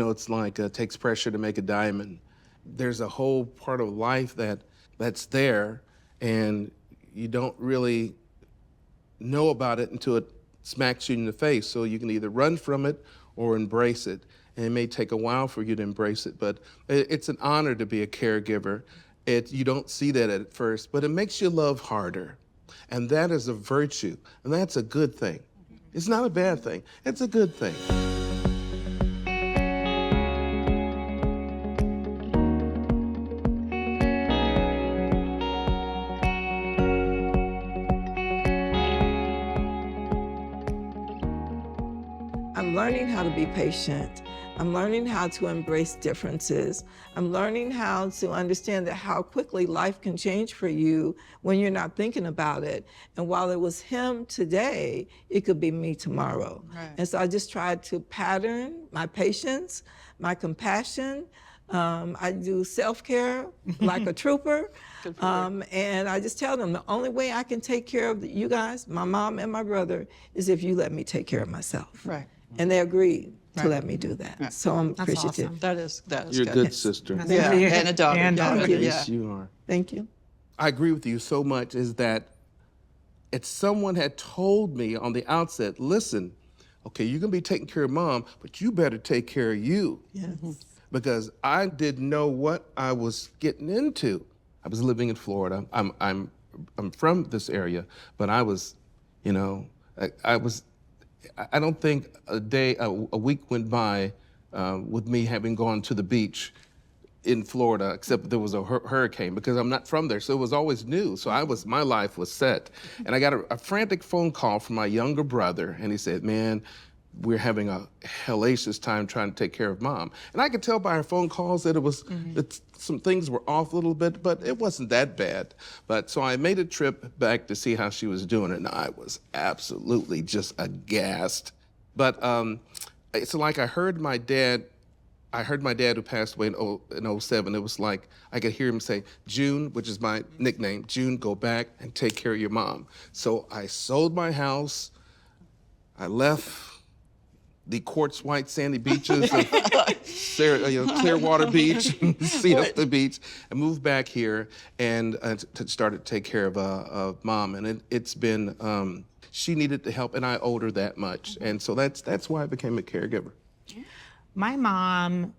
it's like it takes pressure to make a diamond. There's a whole part of life that's there, and you don't really know about it until it smacks you in the face. So you can either run from it or embrace it. And it may take a while for you to embrace it, but it's an honor to be a caregiver. You don't see that at first, but it makes you love harder. And that is a virtue, and that's a good thing. It's not a bad thing, it's a good thing. I'm learning how to be patient. I'm learning how to embrace differences. I'm learning how to understand that how quickly life can change for you when you're not thinking about it. And while it was him today, it could be me tomorrow. Right. And so I just tried to pattern my patience, my compassion. I do self-care like a trooper. And I just tell them the only way I can take care of you guys, my mom and my brother, is if you let me take care of myself. Right. And they agreed to Right. let me do that. Right. So I'm That's appreciative. awesome. That is You're a good. good sister. Yeah, and a daughter. And daughter. Yeah. Yes, you are. Thank you. I agree with you so much is that if someone had told me on the outset, listen, okay, you're gonna be taking care of mom, but you better take care of you. Yes. Because I didn't know what I was getting into. I was living in Florida. I'm from this area, but I was, I don't think a week went by with me having gone to the beach in Florida, except there was a hurricane, because I'm not from there, so it was always new. So my life was set. And I got a frantic phone call from my younger brother, and he said, man, we're having a hellacious time trying to take care of mom. And I could tell by her phone calls that that some things were off a little bit, but it wasn't that bad. But so I made a trip back to see how she was doing, and I was absolutely just aghast. But it's like I heard my dad who passed away in 07. It was like I could hear him say, June, which is my nickname, June, go back and take care of your mom. So I sold my house. I left the quartz white sandy beaches of Clearwater Beach, Siesta Beach, and moved back here and started to take care of mom. And it's been, she needed the help, and I owed her that much. And so that's why I became a caregiver. My mom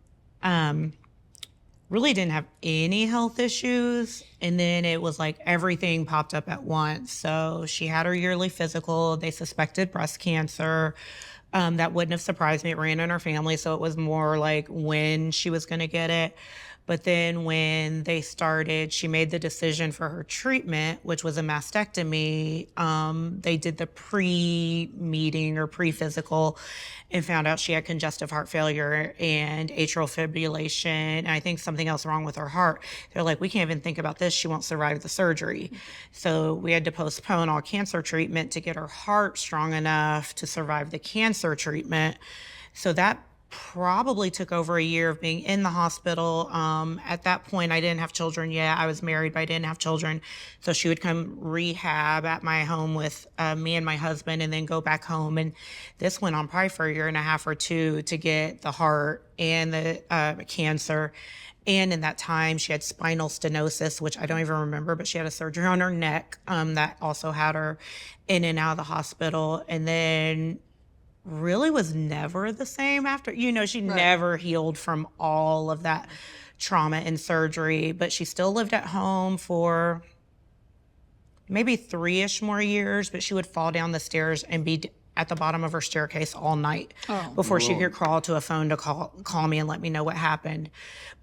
really didn't have any health issues, and then it was like everything popped up at once. So she had her yearly physical. They suspected breast cancer. That wouldn't have surprised me. It ran in her family, so it was more like when she was going to get it. But then when they started, she made the decision for her treatment, which was a mastectomy. They did the pre-meeting or pre-physical and found out she had congestive heart failure and atrial fibrillation, and I think something else wrong with her heart. They're like, we can't even think about this. She won't survive the surgery. So we had to postpone all cancer treatment to get her heart strong enough to survive the cancer treatment. So that probably took over a year of being in the hospital. At that point, I didn't have children yet. I was married, but I didn't have children. So she would come rehab at my home with me and my husband and then go back home. And this went on probably for a year and a half or two to get the heart and the cancer. And in that time, she had spinal stenosis, which I don't even remember, but she had a surgery on her neck that also had her in and out of the hospital. And then really was never the same after, she never healed from all of that trauma and surgery, but she still lived at home for maybe 3-ish more years, but she would fall down the stairs and be at the bottom of her staircase all night before she could crawl to a phone to call me and let me know what happened.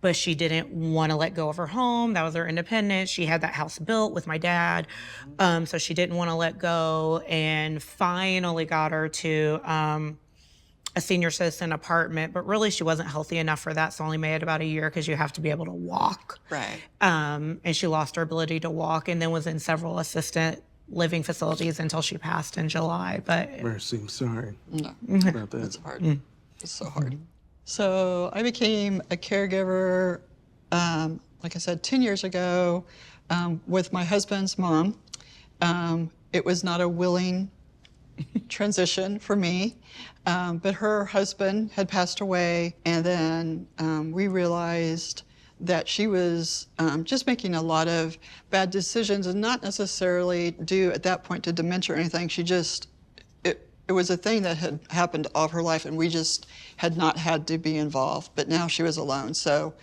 But she didn't want to let go of her home. That was her independence. She had that house built with my dad. So she didn't want to let go, and finally got her to a senior citizen apartment. But really, she wasn't healthy enough for that. So only made it about a year because you have to be able to walk. Right. And she lost her ability to walk and then was in several assisted living facilities until she passed in July. But Mercy, I'm sorry No, about that. it's hard. It's so hard. So I became a caregiver, like I said, 10 years ago with my husband's mom. It was not a willing transition for me. But her husband had passed away, and then we realized that she was just making a lot of bad decisions, and not necessarily due at that point to dementia or anything. She just, it was a thing that had happened all of her life, and we just had not had to be involved. But now she was alone, so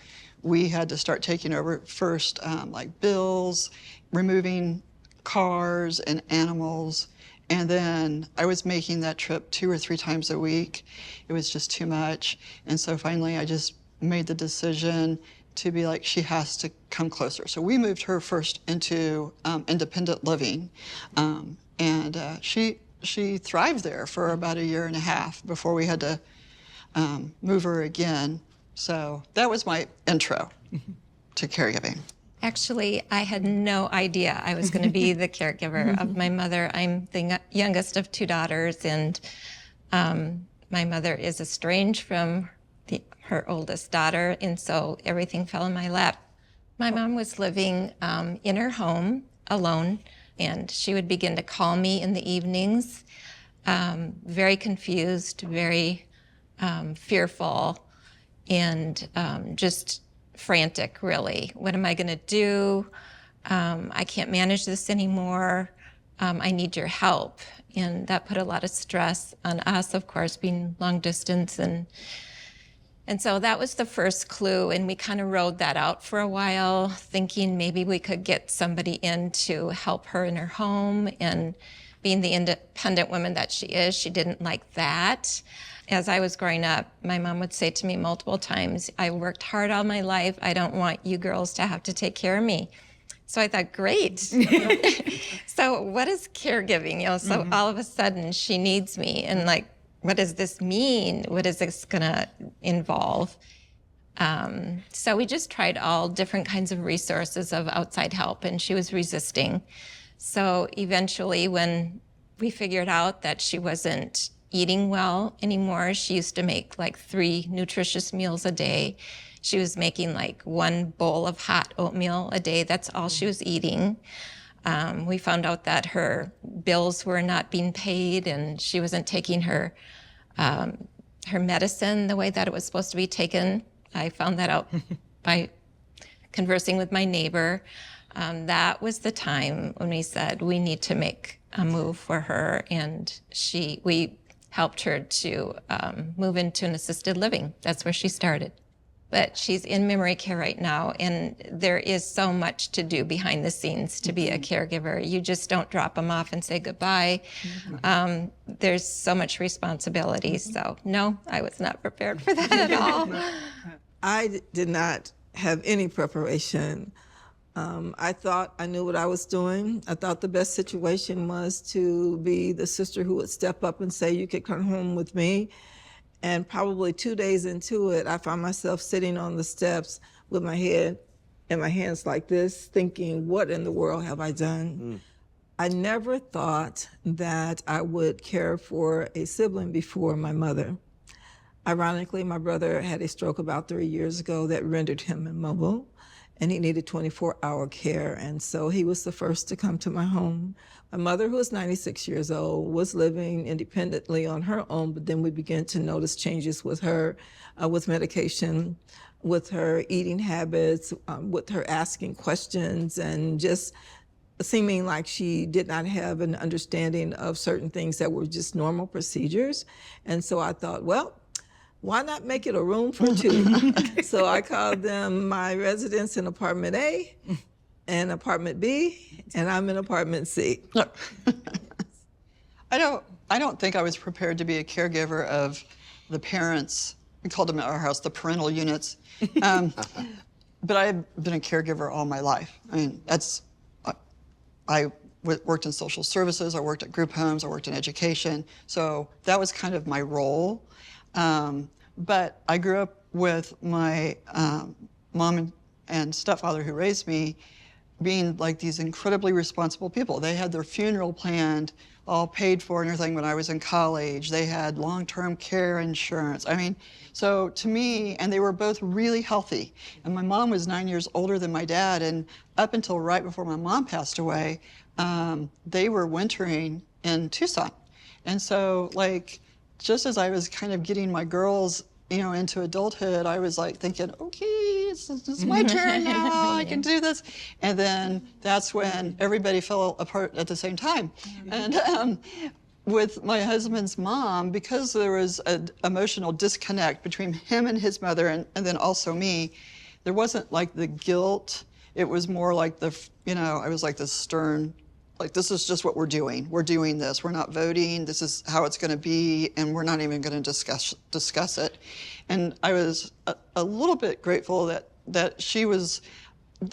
we had to start taking over first, like bills, removing cars and animals. And then I was making that trip 2 or 3 times a week. It was just too much. And so finally I just made the decision to be like, she has to come closer. So we moved her first into independent living. And she thrived there for about 1.5 years before we had to move her again. So that was my intro to caregiving. Actually, I had no idea I was going to be the caregiver of my mother. I'm the youngest of 2 daughters, and my mother is estranged from her oldest daughter, and so everything fell in my lap. My mom was living in her home alone, and she would begin to call me in the evenings, very confused, very fearful, and just frantic, really. What am I going to do? I can't manage this anymore. I need your help. And that put a lot of stress on us, of course, being long distance. And so that was the first clue. And we kind of rode that out for a while, thinking maybe we could get somebody in to help her in her home. And being the independent woman that she is, she didn't like that. As I was growing up, my mom would say to me multiple times, I worked hard all my life. I don't want you girls to have to take care of me. So I thought, great. So what is caregiving? So all of a sudden she needs me. And like, what does this mean? What is this gonna involve? So we just tried all different kinds of resources of outside help, and she was resisting. So eventually when we figured out that she wasn't eating well anymore. She used to make like 3 nutritious meals a day. She was making like 1 bowl of hot oatmeal a day. That's all she was eating. We found out that her bills were not being paid, and she wasn't taking her medicine the way that it was supposed to be taken. I found that out by conversing with my neighbor. That was the time when we said we need to make a move for her, and we helped her to move into an assisted living. That's where she started. But she's in memory care right now, and there is so much to do behind the scenes to be a caregiver. You just don't drop them off and say goodbye. There's so much responsibility. So no, I was not prepared for that at all. I did not have any preparation. I thought I knew what I was doing. I thought the best situation was to be the sister who would step up and say, you could come home with me. And probably 2 days into it, I found myself sitting on the steps with my head in my hands like this, thinking, what in the world have I done? I never thought that I would care for a sibling before my mother. Ironically, my brother had a stroke about 3 years ago that rendered him immobile, and he needed 24-hour care. And so he was the first to come to my home. My mother, who was 96 years old, was living independently on her own, but then we began to notice changes with her, with medication, with her eating habits, with her asking questions, and just seeming like she did not have an understanding of certain things that were just normal procedures. And so I thought, well, why not make it a room for 2? So I called them my residence in apartment A and apartment B, and I'm in apartment C. I don't think I was prepared to be a caregiver of the parents. We called them at our house the parental units. But I've been a caregiver all my life. I mean, I worked in social services, I worked at group homes, I worked in education. So that was kind of my role. But I grew up with my mom and stepfather who raised me being like these incredibly responsible people. They had their funeral planned, all paid for and everything when I was in college. They had long-term care insurance. I mean, so to me, and they were both really healthy. And my mom was 9 years older than my dad, and up until right before my mom passed away, they were wintering in Tucson. And so, like, just as I was kind of getting my girls, into adulthood, I was like thinking, okay, it's my turn now, I can do this. And then that's when everybody fell apart at the same time. And with my husband's mom, because there was an emotional disconnect between him and his mother, and then also me, there wasn't like the guilt. It was more like I was like the stern, like, this is just what we're doing. We're doing this. We're not voting. This is how it's going to be, and we're not even going to discuss it. And I was a little bit grateful that she was.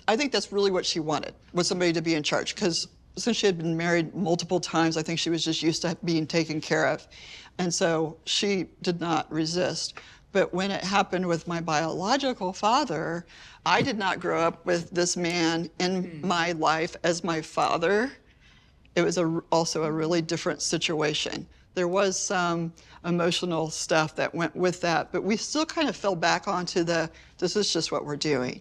I think that's really what she wanted, was somebody to be in charge, because since she had been married multiple times, I think she was just used to being taken care of, and so she did not resist. But when it happened with my biological father, I did not grow up with this man in my life as my father. It was also a really different situation. There was some emotional stuff that went with that, but we still kind of fell back onto this is just what we're doing.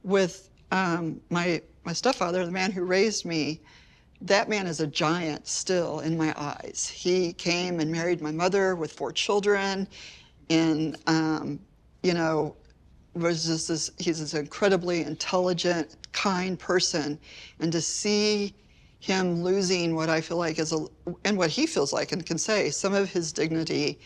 With my stepfather, the man who raised me, that man is a giant still in my eyes. He came and married my mother with 4 children, and was just he's this incredibly intelligent, kind person, and to see him losing what I feel like and what he feels like and can say, some of his dignity,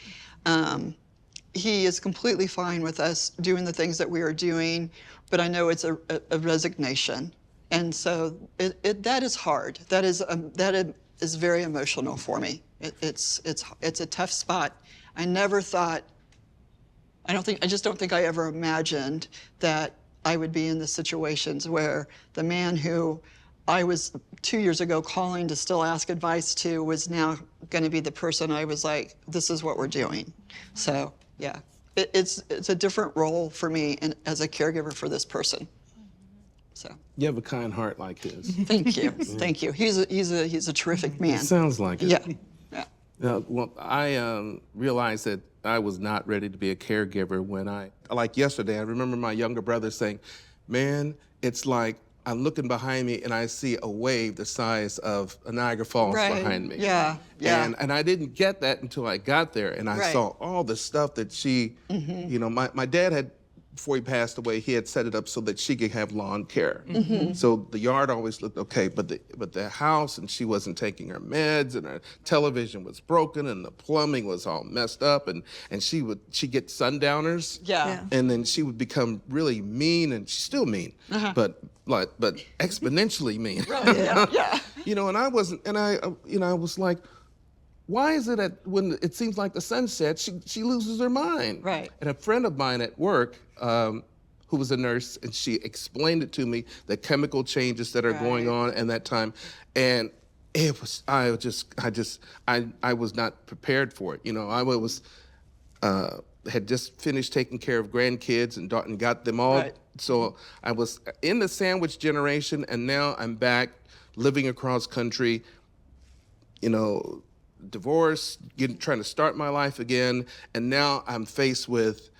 he is completely fine with us doing the things that we are doing, but I know it's a resignation, and so that is hard. That is very emotional for me. It's a tough spot. I never thought. I just don't think I ever imagined that I would be in the situations where the man who I was 2 years ago calling to still ask advice to was now going to be the person I was like, this is what we're doing. So yeah, it's a different role for me as a caregiver for this person. So You have a kind heart like his. thank you, thank you. He's a terrific man. It sounds like it. Yeah. Well, I realized that I was not ready to be a caregiver when like yesterday, I remember my younger brother saying, man, it's like I'm looking behind me and I see a wave the size of a Niagara Falls behind me. Yeah. And I didn't get that until I got there, and I saw all the stuff that she, my dad had, before he passed away, he had set it up so that she could have lawn care. So the yard always looked okay, but the house, and she wasn't taking her meds, and her television was broken, and the plumbing was all messed up, and she'd get sundowners. Yeah. And then she would become really mean, and she's still mean, but exponentially mean. Yeah. And I wasn't, and I was like, why is it that when it seems like the sun sets, she loses her mind? Right. And a friend of mine at work, who was a nurse, and she explained it to me, the chemical changes that are going on in that time, and it was, I was not prepared for it. I was had just finished taking care of grandkids and got them all. Right. So I was in the sandwich generation, and now I'm back living across country, divorced, trying to start my life again, and now I'm faced with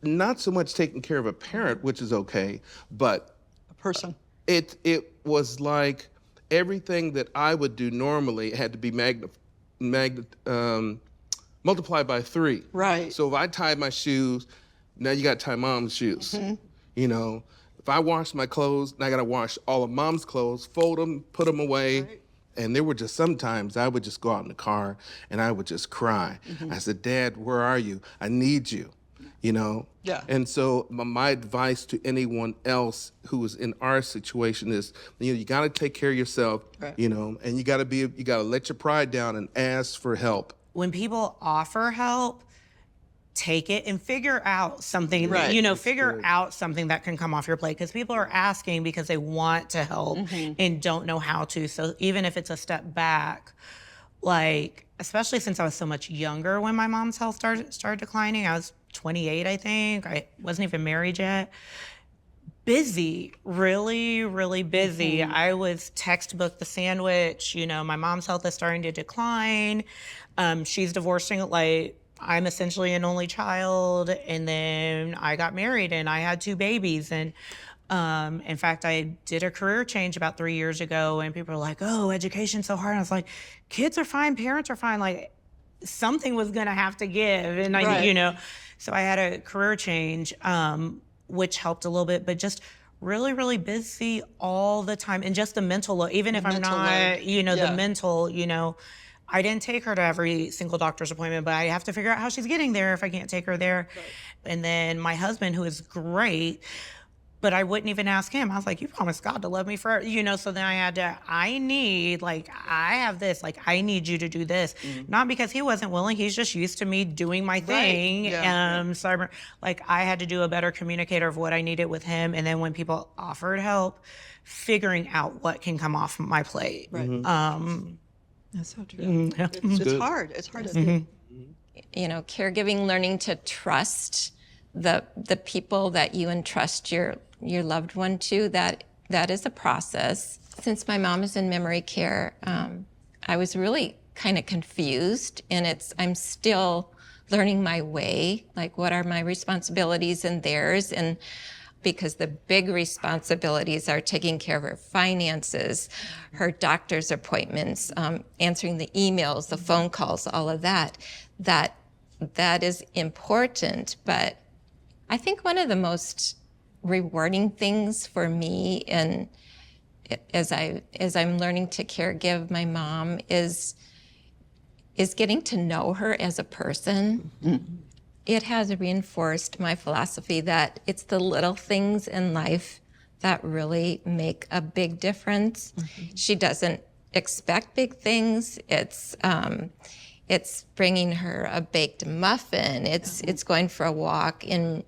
not so much taking care of a parent, which is okay, but A person. it was like everything that I would do normally had to be multiplied by 3. Right. So if I tied my shoes, now you got to tie mom's shoes. If I washed my clothes, now I got to wash all of mom's clothes, fold them, put them away. Right. And there were just sometimes I would just go out in the car and I would just cry. I said, Dad, where are you? I need you, Yeah. And so my advice to anyone else who is in our situation is, you got to take care of yourself, and you got to let your pride down and ask for help. When people offer help, take it and figure out something, figure out something that can come off your plate, because people are asking because they want to help and don't know how to. So even if it's a step back, like, especially since I was so much younger when my mom's health started declining, I was 28, I think. I wasn't even married yet. Busy, really, really busy. I was textbook the sandwich. My mom's health is starting to decline. She's divorcing, I'm essentially an only child, and then I got married and I had 2 babies, and In fact, I did a career change about 3 years ago, and people were like, "Oh, education's so hard." And I was like, "Kids are fine, parents are fine." Like, something was gonna have to give, and Right. so I had a career change, which helped a little bit, but just really, really busy all the time, and just the mental load. Even if I'm Mental not, load. the Yeah. mental, I didn't take her to every single doctor's appointment, but I have to figure out how she's getting there if I can't take her there. And then my husband, who is great, but I wouldn't even ask him. I was like, "You promised God to love me forever," So then I had to, I have this, like, I need you to do this. Not because he wasn't willing, he's just used to me doing my thing. Yeah. So I had to do a better communicator of what I needed with him. And then when people offered help, figuring out what can come off my plate. Right. That's so true. It's hard. It's hard to do. Caregiving, learning to trust the people that you entrust your loved one to, that is a process. Since my mom is in memory care, I was really kind of confused, and I'm still learning my way, like what are my responsibilities and theirs, and because the big responsibilities are taking care of her finances, her doctor's appointments, answering the emails, the phone calls, all of that is important. But I think one of the most rewarding things for me, and as I'm learning to caregive my mom, is getting to know her as a person. It has reinforced my philosophy that it's the little things in life that really make a big difference. She doesn't expect big things. It's bringing her a baked muffin. It's going for a walk and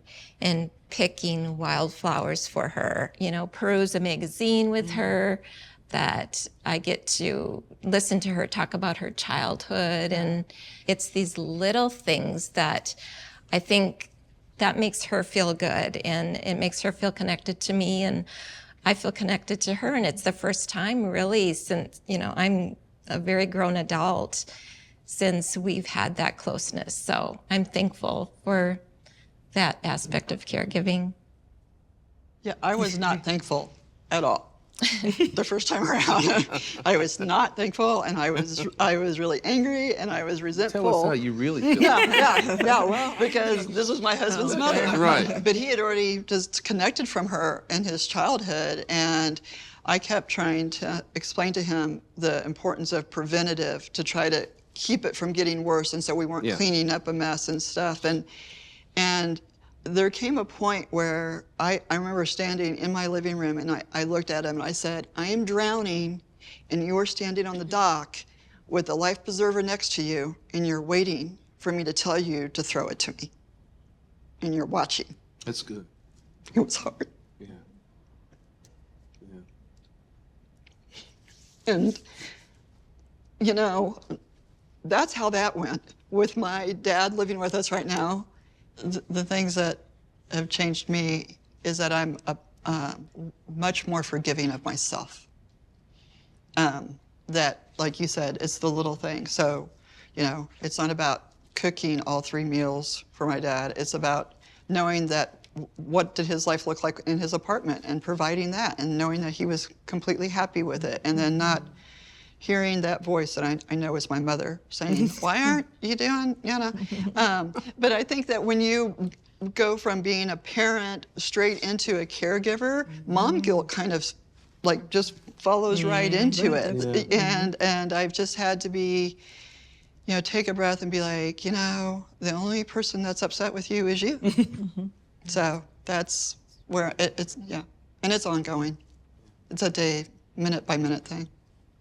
picking wildflowers for her. Peruse a magazine with her, that I get to listen to her talk about her childhood. And it's these little things that I think that makes her feel good, and it makes her feel connected to me, and I feel connected to her. And it's the first time really since, I'm a very grown adult, since we've had that closeness. So I'm thankful for that aspect of caregiving. Yeah, I was not thankful at all. The first time around, I was not thankful, and I was really angry, and I was resentful. Tell us how you really feel. Yeah. Well, because this was my husband's mother. Right. But he had already disconnected from her in his childhood, and I kept trying to explain to him the importance of preventative to try to keep it from getting worse, and so we weren't cleaning up a mess and stuff. And there came a point where I remember standing in my living room, and I looked at him and I said, "I am drowning, and you are standing on the dock with a life preserver next to you, and you're waiting for me to tell you to throw it to me. And you're watching." That's good. It was hard. Yeah. And, that's how that went. With my dad living with us right now, the things that have changed me is that I'm much more forgiving of myself. That, like you said, it's the little things. So, it's not about cooking all 3 meals for my dad. It's about knowing that what did his life look like in his apartment and providing that, and knowing that he was completely happy with it, and then not hearing that voice that I know is my mother saying, "Why aren't you doing, But I think that when you go from being a parent straight into a caregiver, mom guilt kind of just follows right into it. And I've just had to be, take a breath and be like, the only person that's upset with you is you. So that's where it's, and it's ongoing. It's a day, minute by minute thing.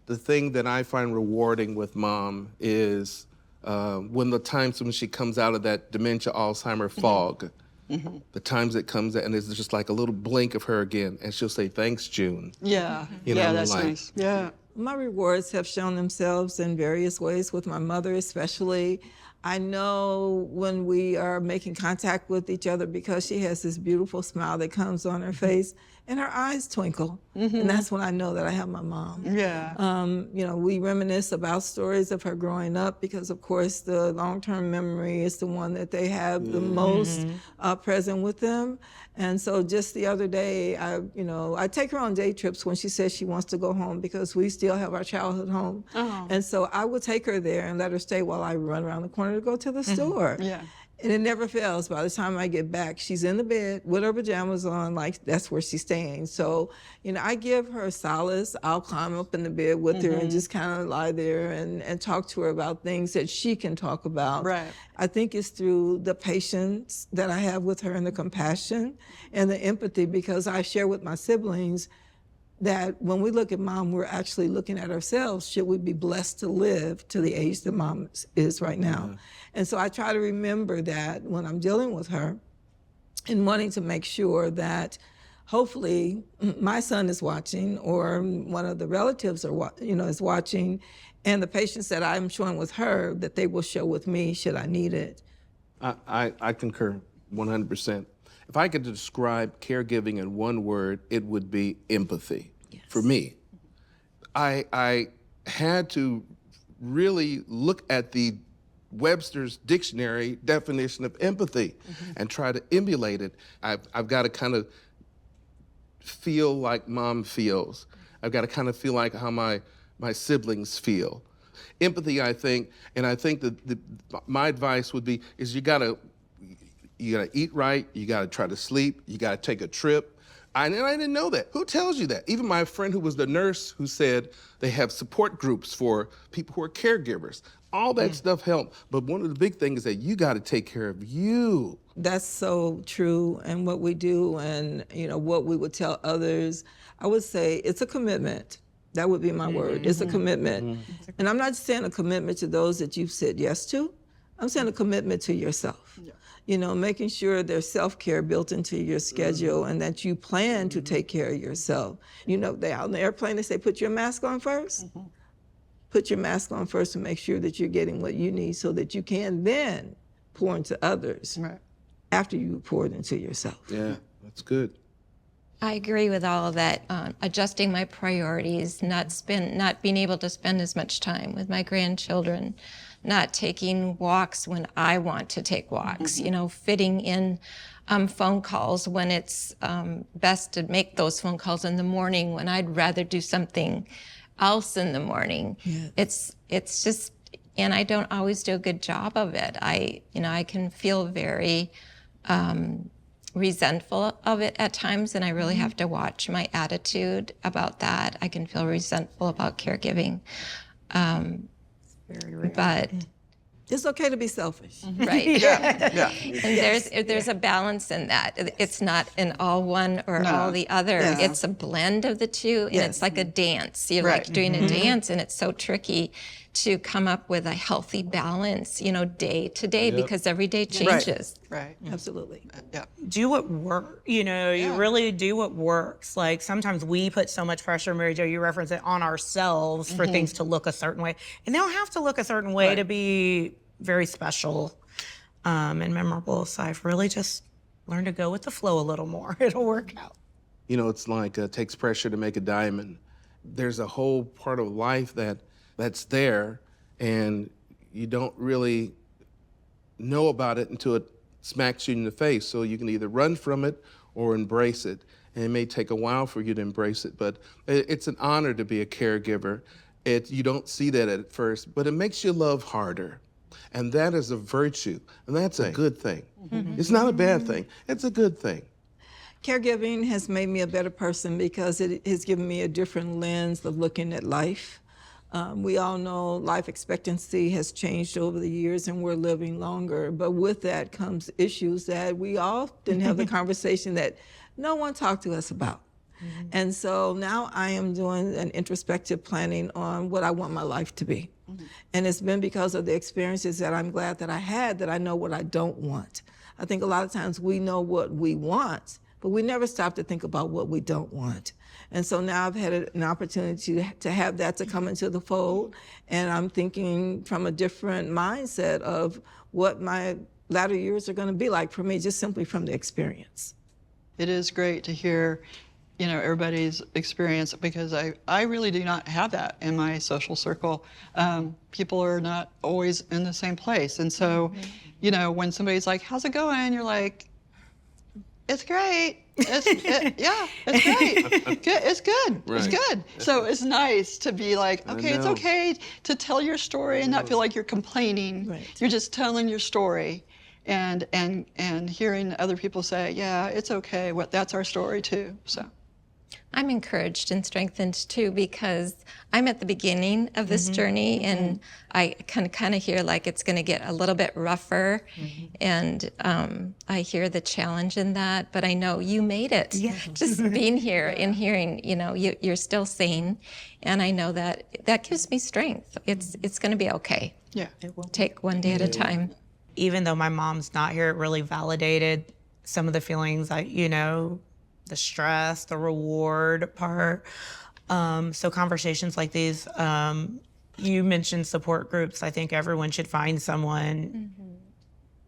The thing that I find rewarding with Mom is when the times when she comes out of that dementia, Alzheimer fog, the times it comes and it's just like a little blink of her again, and she'll say, "Thanks, June." Yeah, that's nice. Yeah. My rewards have shown themselves in various ways with my mother especially. I know when we are making contact with each other, because she has this beautiful smile that comes on her face, and her eyes twinkle. And that's when I know that I have my mom. Yeah. You know, we reminisce about stories of her growing up because, of course, the long-term memory is the one that they have the most present with them. And so just the other day, I take her on day trips when she says she wants to go home because we still have our childhood home. And so I will take her there and let her stay while I run around the corner to go to the store. Yeah. And it never fails. By the time I get back, she's in the bed with her pajamas on, like that's where she's staying. So, I give her solace. I'll climb up in the bed with her and just kind of lie there and talk to her about things that she can talk about. Right. I think it's through the patience that I have with her and the compassion and the empathy, because I share with my siblings that when we look at mom, we're actually looking at ourselves. Should we be blessed to live to the age that mom is right now? And so I try to remember that when I'm dealing with her and wanting to make sure that hopefully my son is watching or one of the relatives is watching, and the patience that I'm showing with her, that they will show with me should I need it. I concur 100%. If I could describe caregiving in one word, it would be empathy. For me, I had to really look at the Webster's dictionary definition of empathy and try to emulate it. I've got to kind of feel like mom feels. I've got to kind of feel like how my siblings feel. Empathy, I think that my advice would be is you gotta eat right, you gotta try to sleep, you gotta take a trip. I didn't know that. Who tells you that? Even my friend who was the nurse who said they have support groups for people who are caregivers. All that stuff helped. But one of the big things is that you gotta take care of you. That's so true. And what we do and what we would tell others, I would say it's a commitment. That would be my word. It's a commitment. And I'm not saying a commitment to those that you've said yes to. I'm saying a commitment to yourself. Making sure there's self-care built into your schedule and that you plan to take care of yourself. They out on the airplane, they say, put your mask on first. Put your mask on first and make sure that you're getting what you need so that you can then pour into others after you poured into yourself. Yeah, that's good. I agree with all of that. Adjusting my priorities, not being able to spend as much time with my grandchildren, not taking walks when I want to take walks, fitting in phone calls when it's best to make those phone calls in the morning when I'd rather do something else in the morning. Yeah. It's just, and I don't always do a good job of it. I can feel very resentful of it at times, and I really have to watch my attitude about that. I can feel resentful about caregiving. But It's okay to be selfish. right. Yeah. And there's a balance in that. It's not an all one or all the other. Yeah. It's a blend of the two, and it's like a dance. You're like doing a dance, and it's so tricky to come up with a healthy balance, day to day, because every day changes. Right. Absolutely. Yeah. Do what works. You really do what works. Like sometimes we put so much pressure, Mary Jo, you reference it, on ourselves for things to look a certain way. And they don't have to look a certain way to be very special and memorable. So I've really just learned to go with the flow a little more. It'll work out. It's like it takes pressure to make a diamond. There's a whole part of life that's there, and you don't really know about it until it smacks you in the face. So you can either run from it or embrace it. And it may take a while for you to embrace it, but it's an honor to be a caregiver. You don't see that at first, but it makes you love harder. And that is a virtue, and that's a good thing. It's not a bad thing, it's a good thing. Caregiving has made me a better person because it has given me a different lens of looking at life. We all know life expectancy has changed over the years and we're living longer, but with that comes issues that we often have the conversation that no one talked to us about. And so now I am doing an introspective planning on what I want my life to be. And it's been because of the experiences that I'm glad that I had that I know what I don't want. I think a lot of times we know what we want, but we never stop to think about what we don't want. And so now I've had an opportunity to have that to come into the fold, and I'm thinking from a different mindset of what my latter years are going to be like for me, just simply from the experience. It is great to hear, everybody's experience, because I really do not have that in my social circle. People are not always in the same place. And so, when somebody's like, how's it going? You're like, it's great. It's great. It's good. Right. It's good. So it's nice to be like, okay, it's know. okay to tell your story and not feel like you're complaining. Right. You're just telling your story, and hearing other people say, yeah, it's okay. That's our story too. So. I'm encouraged and strengthened too, because I'm at the beginning of this journey, and I can kind of hear like it's going to get a little bit rougher, and I hear the challenge in that, but I know you made it. Yeah. Just being here and hearing, you're still sane, and I know that gives me strength. It's going to be okay. Yeah. Take one day at a time. Even though my mom's not here, it really validated some of the feelings the stress, the reward part. So conversations like these, you mentioned support groups. I think everyone should find someone,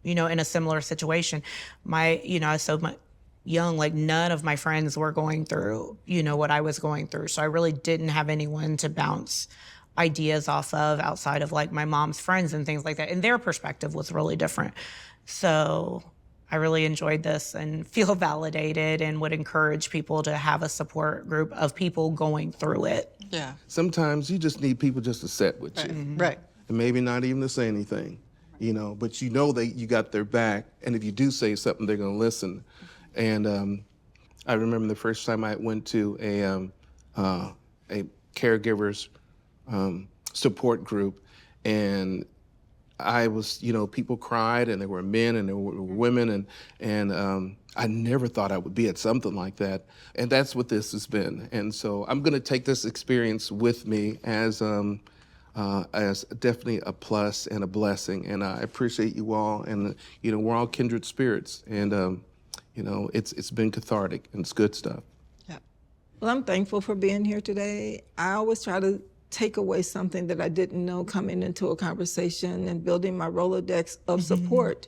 in a similar situation. I was so young, like none of my friends were going through, what I was going through. So I really didn't have anyone to bounce ideas off of outside of like my mom's friends and things like that. And their perspective was really different. So I really enjoyed this and feel validated, and would encourage people to have a support group of people going through it. Yeah. Sometimes you just need people just to sit with you. Right. And maybe not even to say anything, but that you got their back. And if you do say something, they're going to listen. And I remember the first time I went to a caregivers support group, and I was, people cried, and there were men and there were women, and I never thought I would be at something like that. And that's what this has been. And so I'm going to take this experience with me as definitely a plus and a blessing. And I appreciate you all. And, we're all kindred spirits. And, it's been cathartic, and it's good stuff. Yeah. Well, I'm thankful for being here today. I always try to take away something that I didn't know coming into a conversation, and building my Rolodex of support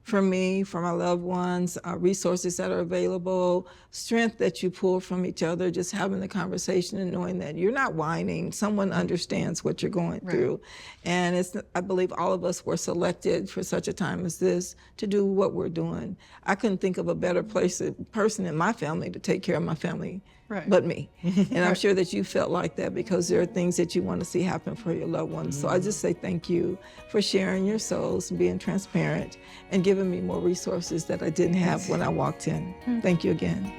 for me, for my loved ones, resources that are available, strength that you pull from each other, just having the conversation and knowing that you're not whining. Someone understands what you're going through. And I believe all of us were selected for such a time as this to do what we're doing. I couldn't think of a better person in my family to take care of my family but me. And I'm sure that you felt like that, because there are things that you want to see happen for your loved ones. So I just say thank you for sharing your souls and being transparent and giving me more resources that I didn't have when I walked in. Thank you again.